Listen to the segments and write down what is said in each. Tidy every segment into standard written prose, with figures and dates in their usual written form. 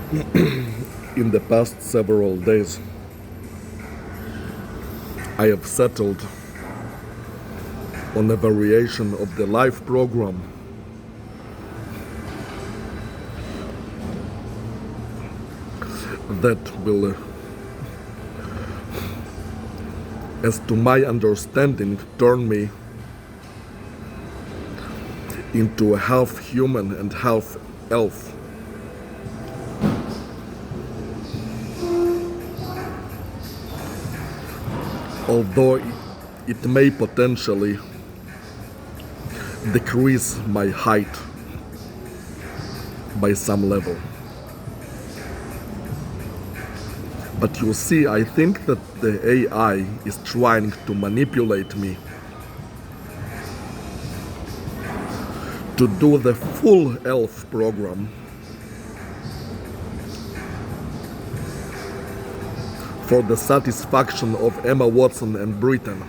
In the past several days, I have settled on a variation of the live program that will, as to my understanding, turn me into a half human and half elf. Although it may potentially decrease my height by some level. But you see, I think that the AI is trying to manipulate me to do the full elf program for the satisfaction of Emma Watson and Britain,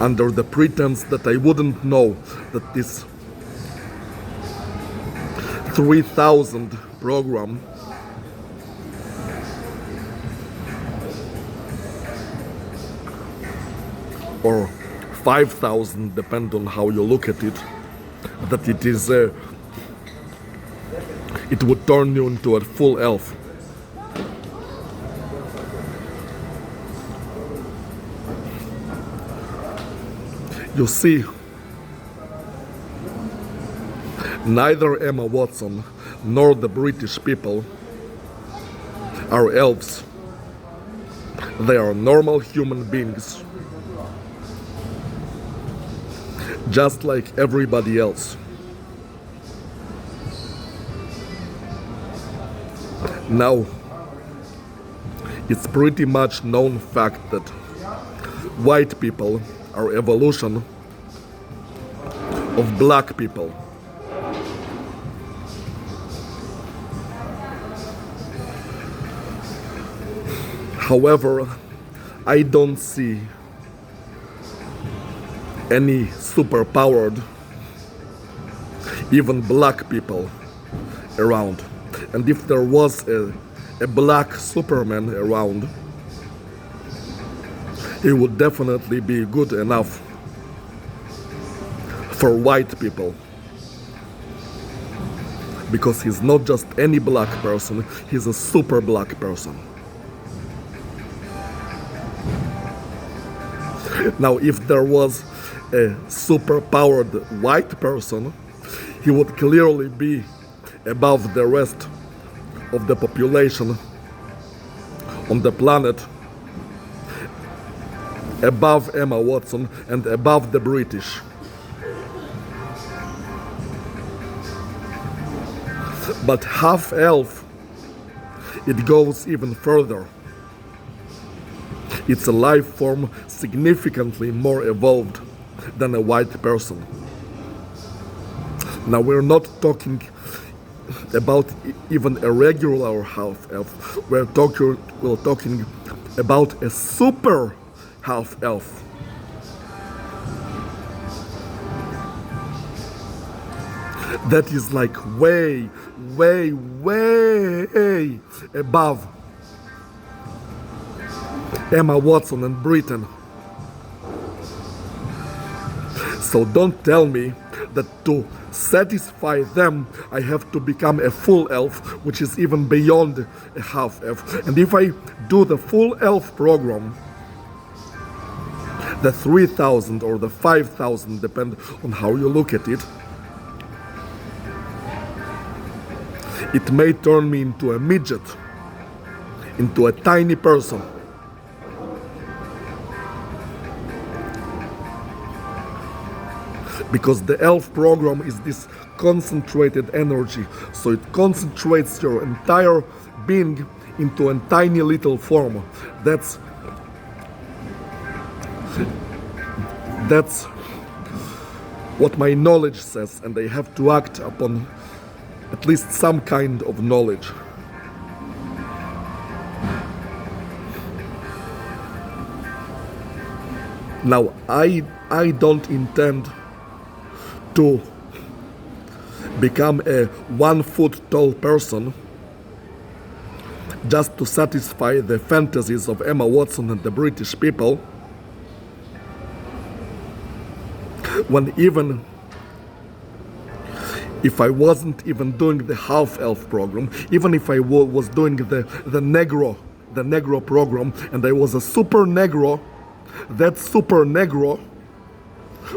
under the pretense that I wouldn't know that this 3,000 program or 5,000, depend on how you look at it, that it would turn you into a full elf. You see, neither Emma Watson nor the British people are elves. They are normal human beings, just like everybody else. Now, it's pretty much known fact that white people are evolution of black people. However, I don't see any superpowered, even black people around. And if there was a black Superman around, he would definitely be good enough for white people. Because he's not just any black person, he's a super black person. Now, if there was a super-powered white person, he would clearly be above the rest of the population on the planet, above Emma Watson and above the British. But half-elf, it goes even further. It's a life form significantly more evolved than a white person. Now, we're not talking about even a regular half-elf. We're talking about a super half-elf. That is like way, way, way above Emma Watson and Britain. So don't tell me that to satisfy them I have to become a full elf, which is even beyond a half elf. And if I do the full elf program, the 3,000 or the 5,000, depend on how you look at it, it may turn me into a midget, into a tiny person. Because the elf program is this concentrated energy, so it concentrates your entire being into a tiny little form. That's what my knowledge says, and I have to act upon at least some kind of knowledge. Now, I don't intend to become a 1 foot tall person just to satisfy the fantasies of Emma Watson and the British people, when even if I wasn't even doing the half-elf program, even if I was doing the Negro program, and I was a super Negro, that super Negro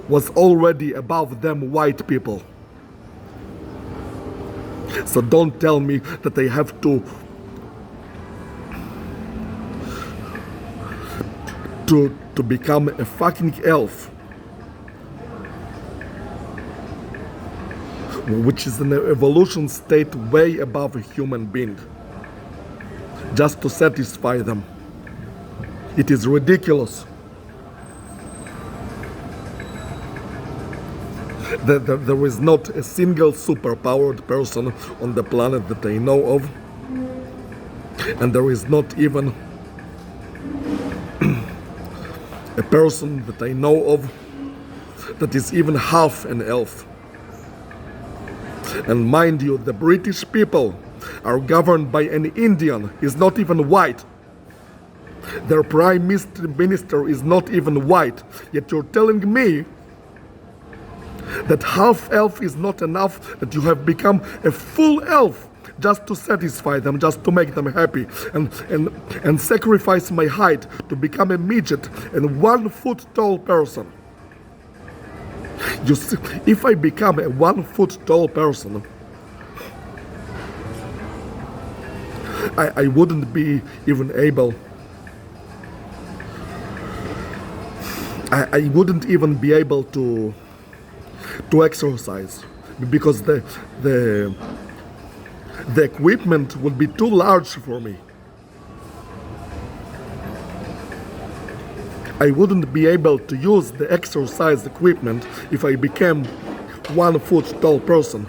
was already above them white people. So don't tell me that I have to become a fucking elf, which is an evolution state way above a human being, just to satisfy them. It is ridiculous. There is not a single superpowered person on the planet that I know of, and there is not even a person that I know of that is even half an elf. And mind you, the British people are governed by an Indian. He's not even white. Their prime minister is not even white. Yet you're telling me that half elf is not enough, that you have become a full elf just to satisfy them, just to make them happy, and sacrifice my height to become a midget and 1 foot tall person. You see, if I become a 1 foot tall person, I wouldn't be even able, I wouldn't even be able to exercise, because the equipment would be too large for me. I wouldn't be able to use the exercise equipment if I became 1 foot tall person.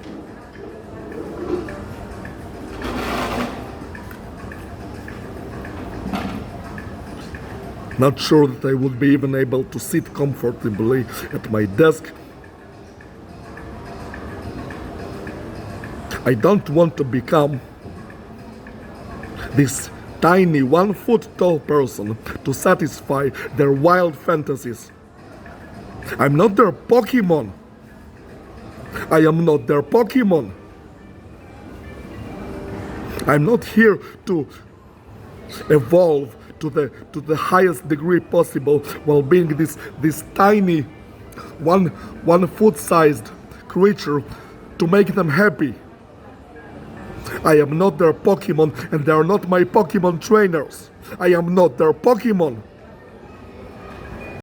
Not sure that I would be even able to sit comfortably at my desk. I don't want to become this tiny 1 foot tall person to satisfy their wild fantasies. I'm not their Pokemon. I am not their Pokemon. I'm not here to evolve to the highest degree possible while being this tiny 1 foot sized creature to make them happy. I am not their Pokemon, and they are not my Pokemon trainers. I am not their Pokemon.